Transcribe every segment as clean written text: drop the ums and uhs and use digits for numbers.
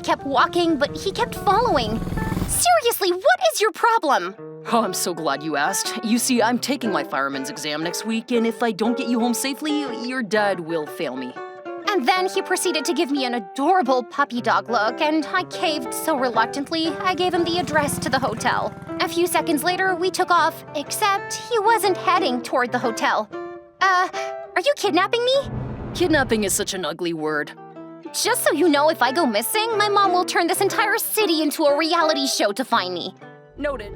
kept walking, but he kept following. Seriously, what is your problem? Oh, I'm so glad you asked. You see, I'm taking my fireman's exam next week, and if I don't get you home safely, your dad will fail me. And then he proceeded to give me an adorable puppy dog look, and I caved so reluctantly, I gave him the address to the hotel. A few seconds later, we took off, except he wasn't heading toward the hotel. Are you kidnapping me? Kidnapping is such an ugly word. Just so you know, if I go missing, my mom will turn this entire city into a reality show to find me. Noted.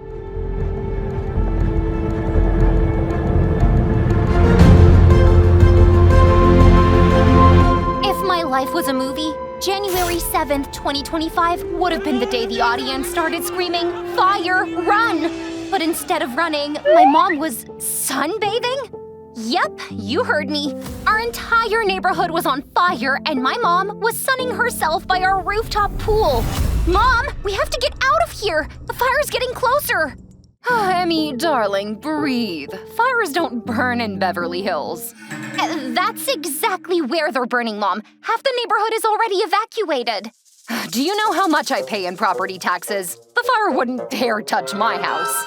If my life was a movie, January 7th, 2025 would have been the day the audience started screaming, "Fire, run!" But instead of running, my mom was sunbathing? Yep, you heard me. Our entire neighborhood was on fire, and my mom was sunning herself by our rooftop pool. Mom, we have to get out of here! The fire's getting closer! Emmy, darling, breathe. Fires don't burn in Beverly Hills. That's exactly where they're burning, Mom. Half the neighborhood is already evacuated. Do you know how much I pay in property taxes? The fire wouldn't dare touch my house.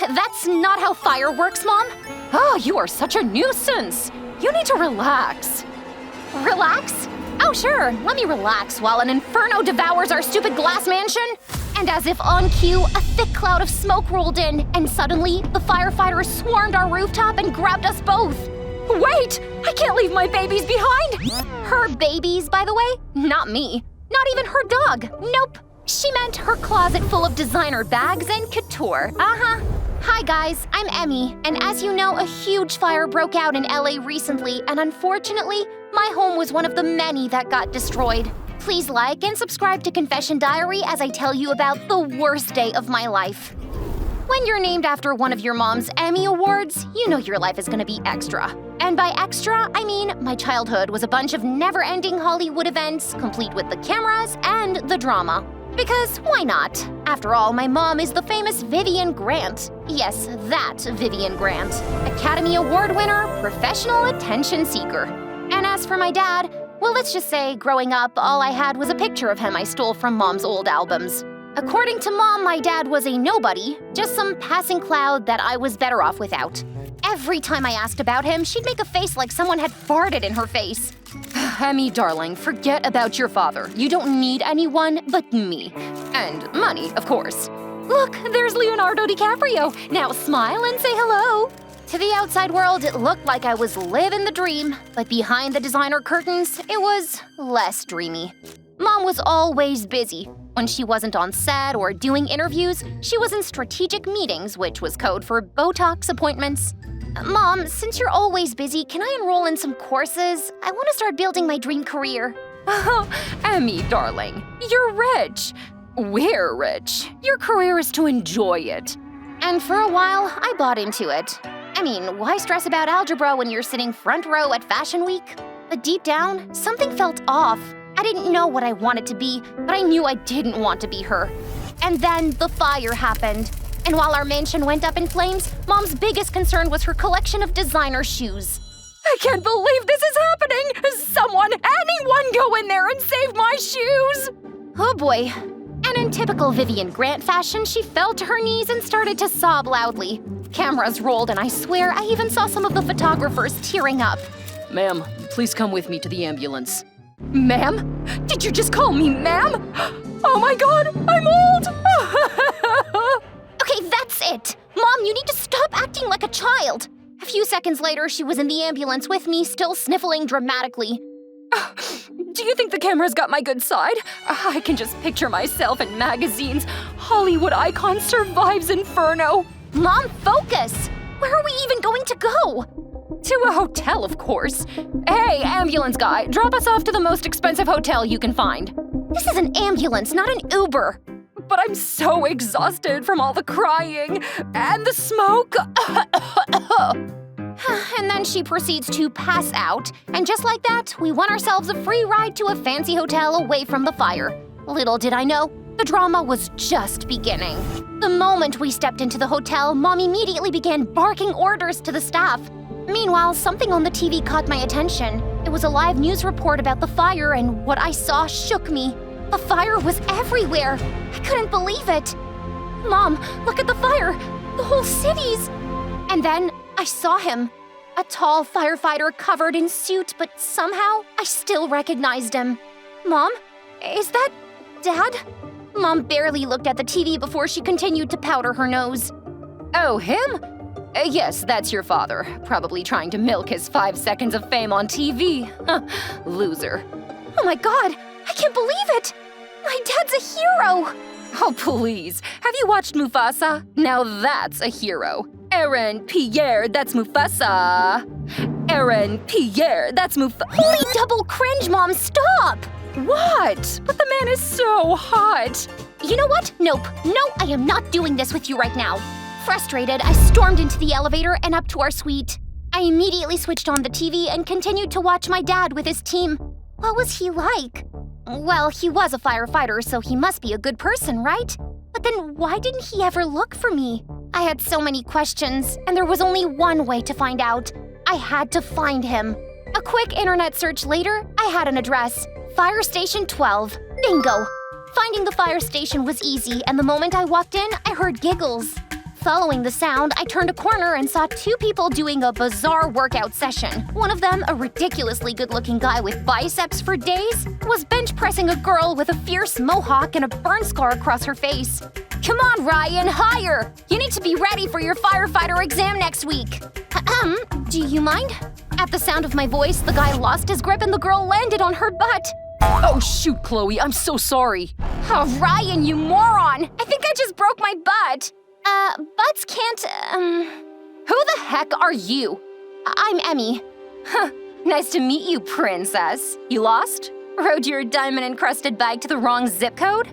That's not how fire works, Mom. Oh, you are such a nuisance. You need to relax. Relax? Oh, sure, let me relax while an inferno devours our stupid glass mansion. And as if on cue, a thick cloud of smoke rolled in, and suddenly, the firefighters swarmed our rooftop and grabbed us both. Wait! I can't leave my babies behind! Her babies, by the way? Not me. Not even her dog. Nope. She meant her closet full of designer bags and couture. Hi guys, I'm Emmy, and as you know, a huge fire broke out in LA recently, and unfortunately, my home was one of the many that got destroyed. Please like and subscribe to Confession Diary as I tell you about the worst day of my life. When you're named after one of your mom's Emmy Awards, you know your life is gonna be extra. And by extra, I mean my childhood was a bunch of never-ending Hollywood events, complete with the cameras and the drama. Because why not? After all, my mom is the famous Vivian Grant. Yes, that Vivian Grant. Academy Award winner, professional attention seeker. And as for my dad, well, let's just say growing up, all I had was a picture of him I stole from Mom's old albums. According to Mom, my dad was a nobody, just some passing cloud that I was better off without. Every time I asked about him, she'd make a face like someone had farted in her face. Emmy, darling, forget about your father. You don't need anyone but me. And money, of course. Look, there's Leonardo DiCaprio. Now smile and say hello. To the outside world, it looked like I was living the dream, but behind the designer curtains, it was less dreamy. Mom was always busy. When she wasn't on set or doing interviews, she was in strategic meetings, which was code for Botox appointments. Mom, since you're always busy, can I enroll in some courses? I want to start building my dream career. Oh, Emmy, darling, you're rich. We're rich. Your career is to enjoy it. And for a while, I bought into it. I mean, why stress about algebra when you're sitting front row at Fashion Week? But deep down, something felt off. I didn't know what I wanted to be, but I knew I didn't want to be her. And then the fire happened. And while our mansion went up in flames, Mom's biggest concern was her collection of designer shoes. I can't believe this is happening! Someone, anyone go in there and save my shoes! Oh boy. And in typical Vivian Grant fashion, she fell to her knees and started to sob loudly. Cameras rolled, and I swear I even saw some of the photographers tearing up. Ma'am, please come with me to the ambulance. Ma'am? Did you just call me ma'am? Oh my god, I'm old! Okay, that's it. Mom, you need to stop acting like a child. A few seconds later, she was in the ambulance with me, still sniffling dramatically. Do you think the camera's got my good side? I can just picture myself in magazines. Hollywood icon survives inferno. Mom, focus! Where are we even going to go? To a hotel, of course. Hey, ambulance guy, drop us off to the most expensive hotel you can find. This is an ambulance, not an Uber. But I'm so exhausted from all the crying and the smoke. And then she proceeds to pass out, and just like that, we won ourselves a free ride to a fancy hotel away from the fire. Little did I know, the drama was just beginning. The moment we stepped into the hotel, Mom immediately began barking orders to the staff. Meanwhile, something on the TV caught my attention. It was a live news report about the fire, and what I saw shook me. The fire was everywhere. I couldn't believe it. Mom, look at the fire. The whole city's. And then I saw him. A tall firefighter covered in soot, but somehow I still recognized him. Mom, is that Dad? Mom barely looked at the TV before she continued to powder her nose. Oh, him? Yes, that's your father. Probably trying to milk his 5 seconds of fame on TV. Loser. Oh my God, I can't believe it! My dad's a hero! Oh, please. Have you watched Mufasa? Now that's a hero. Aaron, Pierre, that's Mufasa. Aaron, Pierre, that's Holy double cringe, Mom, stop! What? But the man is so hot. You know what? Nope. No, I am not doing this with you right now. Frustrated, I stormed into the elevator and up to our suite. I immediately switched on the TV and continued to watch my dad with his team. What was he like? Well, he was a firefighter, so he must be a good person, right? But then why didn't he ever look for me? I had so many questions, and there was only one way to find out. I had to find him. A quick internet search later, I had an address. Fire Station 12. Bingo! Finding the fire station was easy, and the moment I walked in, I heard giggles. Following the sound, I turned a corner and saw two people doing a bizarre workout session. One of them, a ridiculously good-looking guy with biceps for days, was bench pressing a girl with a fierce mohawk and a burn scar across her face. Come on, Ryan, higher! You need to be ready for your firefighter exam next week. Do you mind? At the sound of my voice, the guy lost his grip and the girl landed on her butt. Oh, shoot, Chloe, I'm so sorry. Oh, Ryan, you moron! I think I just broke my butt. Butts can't, Who the heck are you? I'm Emmy. Huh, nice to meet you, princess. You lost? Rode your diamond-encrusted bag to the wrong zip code?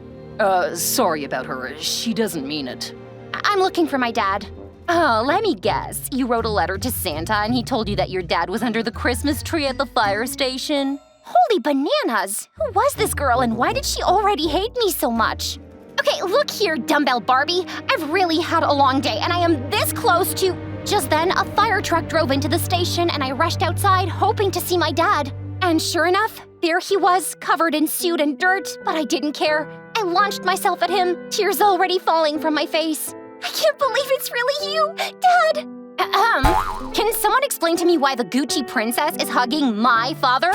Sorry about her. She doesn't mean it. I'm looking for my dad. Oh, let me guess. You wrote a letter to Santa and he told you that your dad was under the Christmas tree at the fire station? Holy bananas! Who was this girl and why did she already hate me so much? Okay, look here, dumbbell Barbie. I've really had a long day and I am this close to… Just then, a fire truck drove into the station and I rushed outside hoping to see my dad. And sure enough, there he was, covered in soot and dirt, but I didn't care. I launched myself at him, tears already falling from my face. I can't believe it's really you, Dad! Can someone explain to me why the Gucci princess is hugging my father?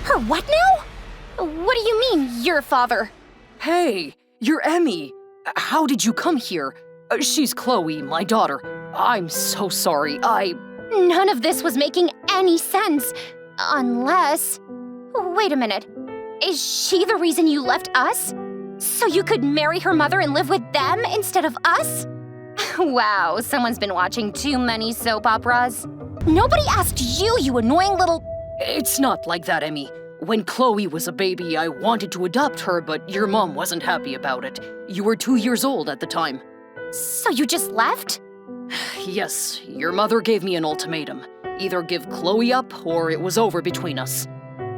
Her what now? What do you mean, your father? Hey, you're Emmy. How did you come here? She's Chloe, my daughter. I'm so sorry, None of this was making any sense. Unless… Wait a minute. Is she the reason you left us? So you could marry her mother and live with them instead of us? Wow, someone's been watching too many soap operas. Nobody asked you, you annoying little… It's not like that, Emmy. When Chloe was a baby, I wanted to adopt her, but your mom wasn't happy about it. You were 2 years old at the time. So you just left? Yes, your mother gave me an ultimatum. Either give Chloe up, or it was over between us.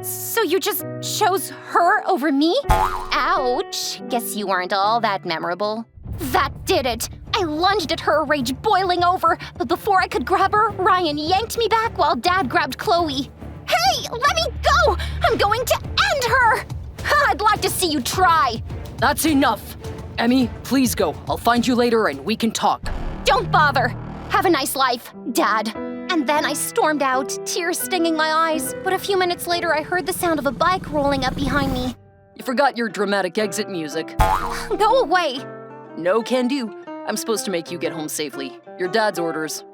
So you just chose her over me? Ouch. Guess you weren't all that memorable. That did it. I lunged at her, rage boiling over, but before I could grab her, Ryan yanked me back while Dad grabbed Chloe. Hey, let me go! I'm going to end her! I'd like to see you try. That's enough. Emmy, please go. I'll find you later and we can talk. Don't bother. Have a nice life, Dad. And then I stormed out, tears stinging my eyes. But a few minutes later, I heard the sound of a bike rolling up behind me. You forgot your dramatic exit music. Go away. No can do. I'm supposed to make you get home safely. Your dad's orders.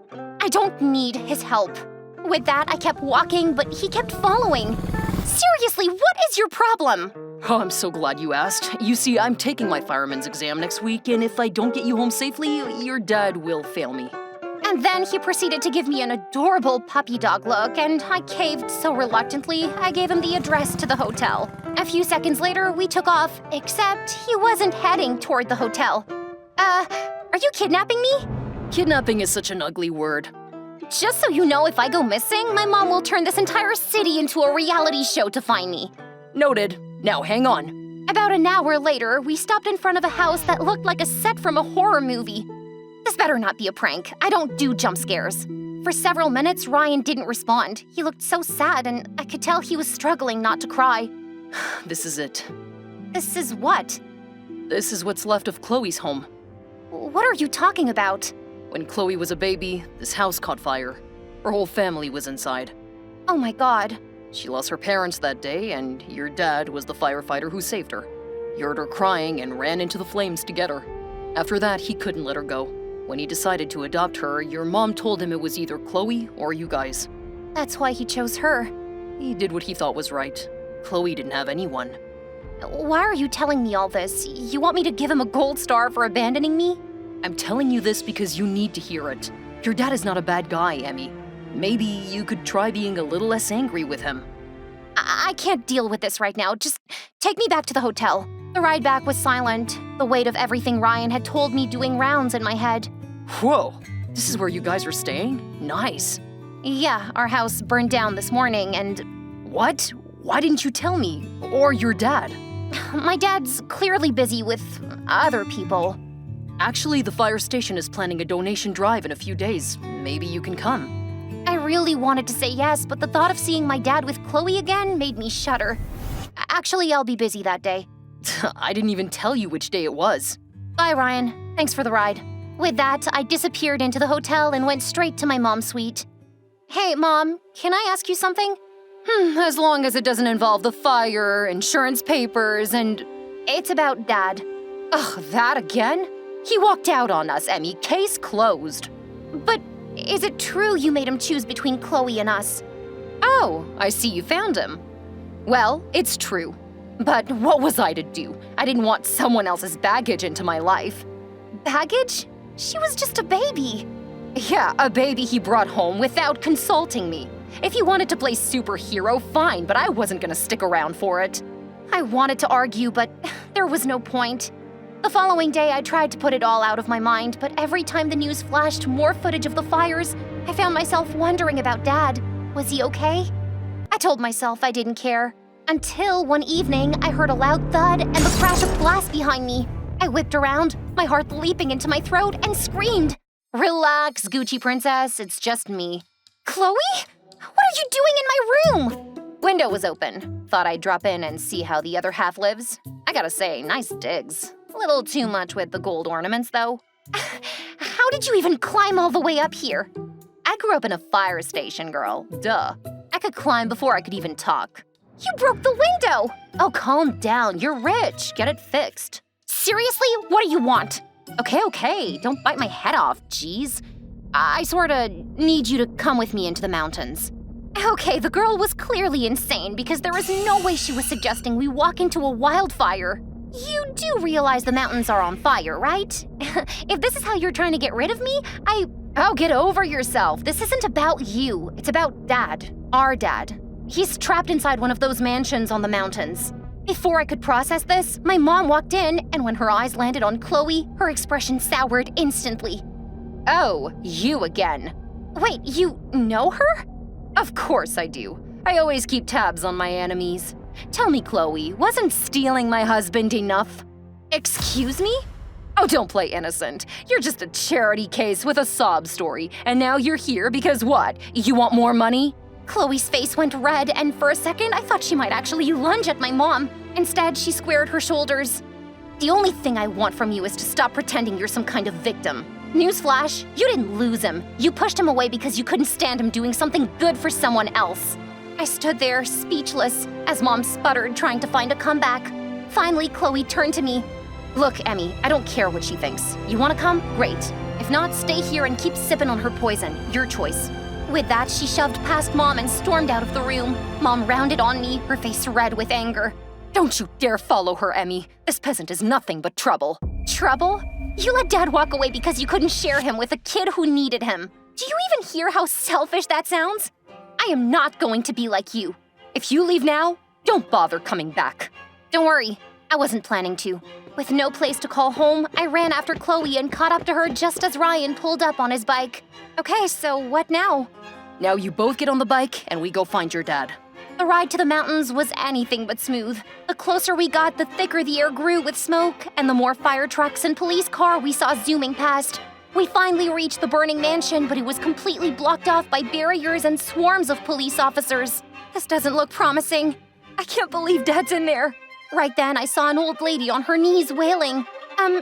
I don't need his help. With that, I kept walking, but he kept following. Seriously, what is your problem? Oh, I'm so glad you asked. You see, I'm taking my fireman's exam next week, and if I don't get you home safely, your dad will fail me. And then he proceeded to give me an adorable puppy dog look, and I caved so reluctantly, I gave him the address to the hotel. A few seconds later, we took off, except he wasn't heading toward the hotel. Are you kidnapping me? Kidnapping is such an ugly word. Just so you know, if I go missing, my mom will turn this entire city into a reality show to find me. Noted. Now hang on. About an hour later, we stopped in front of a house that looked like a set from a horror movie. This better not be a prank. I don't do jump scares. For several minutes, Ryan didn't respond. He looked so sad, and I could tell he was struggling not to cry. This is it. This is what? This is what's left of Chloe's home. What are you talking about? When Chloe was a baby, this house caught fire. Her whole family was inside. Oh my god. She lost her parents that day, and your dad was the firefighter who saved her. He heard her crying and ran into the flames to get her. After that, he couldn't let her go. When he decided to adopt her, your mom told him it was either Chloe or you guys. That's why he chose her. He did what he thought was right. Chloe didn't have anyone. Why are you telling me all this? You want me to give him a gold star for abandoning me? I'm telling you this because you need to hear it. Your dad is not a bad guy, Emmy. Maybe you could try being a little less angry with him. I can't deal with this right now. Just take me back to the hotel. The ride back was silent, the weight of everything Ryan had told me doing rounds in my head. Whoa, this is where you guys are staying? Nice. Yeah, our house burned down this morning and… What? Why didn't you tell me? Or your dad? My dad's clearly busy with other people. Actually, the fire station is planning a donation drive in a few days. Maybe you can come. I really wanted to say yes, but the thought of seeing my dad with Chloe again made me shudder. Actually, I'll be busy that day. I didn't even tell you which day it was. Bye, Ryan. Thanks for the ride. With that, I disappeared into the hotel and went straight to my mom's suite. Hey, Mom, can I ask you something? As long as it doesn't involve the fire, insurance papers, and… It's about Dad. Ugh, that again? He walked out on us, Emmy. Case closed. But is it true you made him choose between Chloe and us? Oh, I see you found him. Well, it's true. But what was I to do? I didn't want someone else's baggage into my life. Baggage? She was just a baby. Yeah, a baby he brought home without consulting me. If he wanted to play superhero, fine, but I wasn't gonna stick around for it. I wanted to argue, but there was no point. The following day, I tried to put it all out of my mind, but every time the news flashed more footage of the fires, I found myself wondering about Dad. Was he okay? I told myself I didn't care. Until one evening, I heard a loud thud and the crash of glass behind me. I whipped around, my heart leaping into my throat, and screamed. Relax, Gucci princess, it's just me. Chloe? What are you doing in my room? Window was open. Thought I'd drop in and see how the other half lives. I gotta say, nice digs. A little too much with the gold ornaments, though. How did you even climb all the way up here? I grew up in a fire station, girl. Duh. I could climb before I could even talk. You broke the window! Oh, calm down. You're rich. Get it fixed. Seriously? What do you want? Okay. Don't bite my head off, jeez. I sorta need you to come with me into the mountains. Okay, the girl was clearly insane because there is no way she was suggesting we walk into a wildfire. You do realize the mountains are on fire, right? If this is how you're trying to get rid of me, Oh, get over yourself. This isn't about you. It's about Dad. Our dad. He's trapped inside one of those mansions on the mountains. Before I could process this, my mom walked in, and when her eyes landed on Chloe, her expression soured instantly. Oh, you again. Wait, you know her? Of course I do. I always keep tabs on my enemies. Tell me, Chloe, wasn't stealing my husband enough? Excuse me? Oh, don't play innocent. You're just a charity case with a sob story, and now you're here because what? You want more money? Chloe's face went red, and for a second I thought she might actually lunge at my mom. Instead, she squared her shoulders. The only thing I want from you is to stop pretending you're some kind of victim. Newsflash, you didn't lose him. You pushed him away because you couldn't stand him doing something good for someone else. I stood there, speechless, as Mom sputtered, trying to find a comeback. Finally, Chloe turned to me. Look, Emmy, I don't care what she thinks. You want to come? Great. If not, stay here and keep sipping on her poison. Your choice. With that, she shoved past Mom and stormed out of the room. Mom rounded on me, her face red with anger. Don't you dare follow her, Emmy. This peasant is nothing but trouble. Trouble? You let Dad walk away because you couldn't share him with a kid who needed him. Do you even hear how selfish that sounds? I am not going to be like you. If you leave now, don't bother coming back. Don't worry, I wasn't planning to. With no place to call home, I ran after Chloe and caught up to her just as Ryan pulled up on his bike. Okay, so what now? Now you both get on the bike and we go find your dad. The ride to the mountains was anything but smooth. The closer we got, the thicker the air grew with smoke, and the more fire trucks and police car we saw zooming past. We finally reached the burning mansion, but it was completely blocked off by barriers and swarms of police officers. This doesn't look promising. I can't believe Dad's in there. Right then, I saw an old lady on her knees wailing.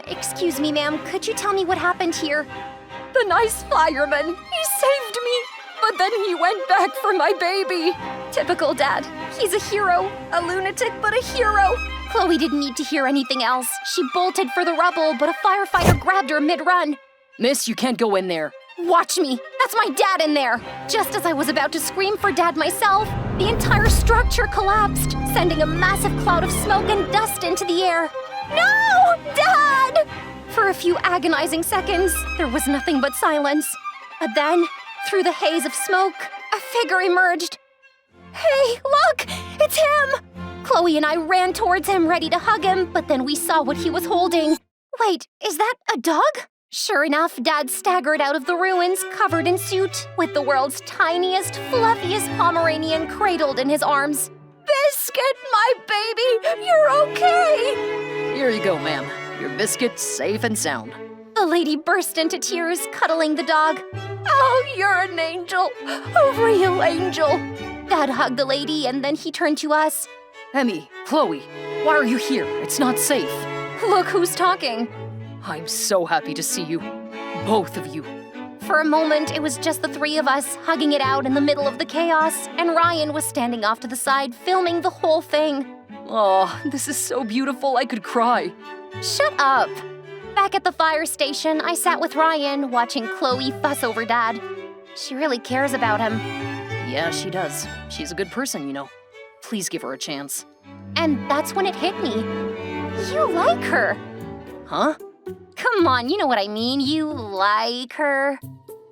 Excuse me, ma'am, could you tell me what happened here? The nice fireman, he saved me, but then he went back for my baby. Typical Dad. He's a hero. A lunatic, but a hero. Chloe didn't need to hear anything else. She bolted for the rubble, but a firefighter grabbed her mid-run. Miss, you can't go in there. Watch me. That's my dad in there. Just as I was about to scream for Dad myself, the entire structure collapsed, sending a massive cloud of smoke and dust into the air. No! Dad! For a few agonizing seconds, there was nothing but silence. But then, through the haze of smoke, a figure emerged. Hey, look! It's him! Chloe and I ran towards him, ready to hug him, but then we saw what he was holding. Wait, is that a dog? Sure enough, Dad staggered out of the ruins, covered in soot, with the world's tiniest, fluffiest Pomeranian cradled in his arms. Biscuit, my baby, you're okay! Here you go, ma'am. Your biscuit's safe and sound. The lady burst into tears, cuddling the dog. Oh, you're an angel, a real angel. Dad hugged the lady, and then he turned to us. Emmy, Chloe, why are you here? It's not safe. Look who's talking. I'm so happy to see you. Both of you. For a moment, it was just the three of us, hugging it out in the middle of the chaos, and Ryan was standing off to the side, filming the whole thing. Oh, this is so beautiful, I could cry. Shut up. Back at the fire station, I sat with Ryan, watching Chloe fuss over Dad. She really cares about him. Yeah, she does. She's a good person, you know. Please give her a chance. And that's when it hit me. You like her. Huh? Come on, you know what I mean. You like her.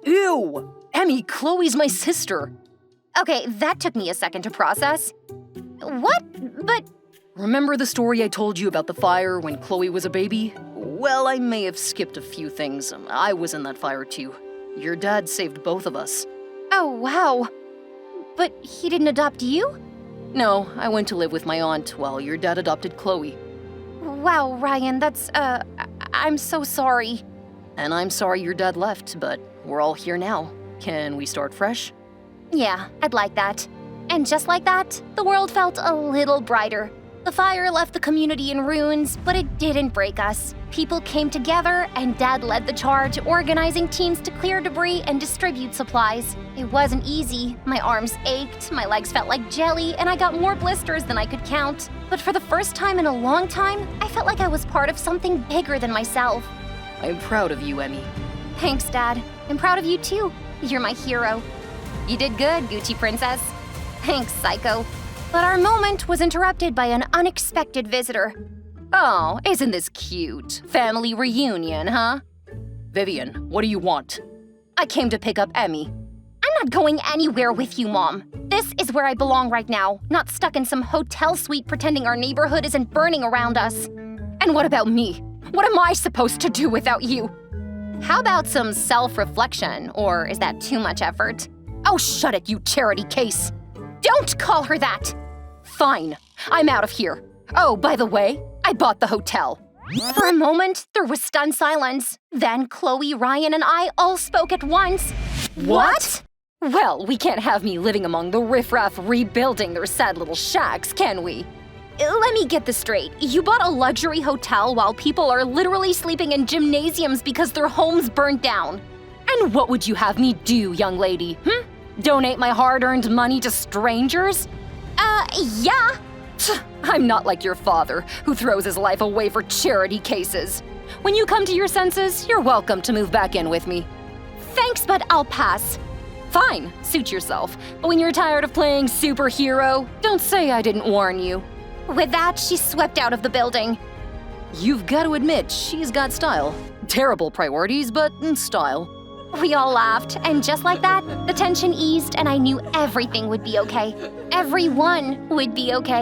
Ew! Emmy, Chloe's my sister. Okay, that took me a second to process. What? But... Remember the story I told you about the fire when Chloe was a baby? Well, I may have skipped a few things. I was in that fire too. Your dad saved both of us. Oh, wow. But he didn't adopt you? No, I went to live with my aunt while your dad adopted Chloe. Wow, Ryan, that's, I'm so sorry. And I'm sorry your dad left, but we're all here now. Can we start fresh? Yeah, I'd like that. And just like that, the world felt a little brighter. The fire left the community in ruins, but it didn't break us. People came together, and Dad led the charge, organizing teams to clear debris and distribute supplies. It wasn't easy. My arms ached, my legs felt like jelly, and I got more blisters than I could count. But for the first time in a long time, I felt like I was part of something bigger than myself. I'm proud of you, Emmy. Thanks, Dad. I'm proud of you, too. You're my hero. You did good, Gucci Princess. Thanks, Psycho. But our moment was interrupted by an unexpected visitor. Oh, isn't this cute? Family reunion, huh? Vivian, what do you want? I came to pick up Emmy. I'm not going anywhere with you, Mom. This is where I belong right now, not stuck in some hotel suite pretending our neighborhood isn't burning around us. And what about me? What am I supposed to do without you? How about some self-reflection, or is that too much effort? Oh, shut it, you charity case! Don't call her that! Fine, I'm out of here. Oh, by the way, I bought the hotel. For a moment, there was stunned silence. Then Chloe, Ryan, and I all spoke at once. What? Well, we can't have me living among the riffraff rebuilding their sad little shacks, can we? Let me get this straight. You bought a luxury hotel while people are literally sleeping in gymnasiums because their homes burnt down. And what would you have me do, young lady? Donate my hard-earned money to strangers? Yeah. I'm not like your father, who throws his life away for charity cases. When you come to your senses, you're welcome to move back in with me. Thanks, but I'll pass. Fine, suit yourself. But when you're tired of playing superhero, don't say I didn't warn you. With that, she swept out of the building. You've got to admit, she's got style. Terrible priorities, but style. We all laughed, and just like that, the tension eased and I knew everything would be okay. Everyone would be okay.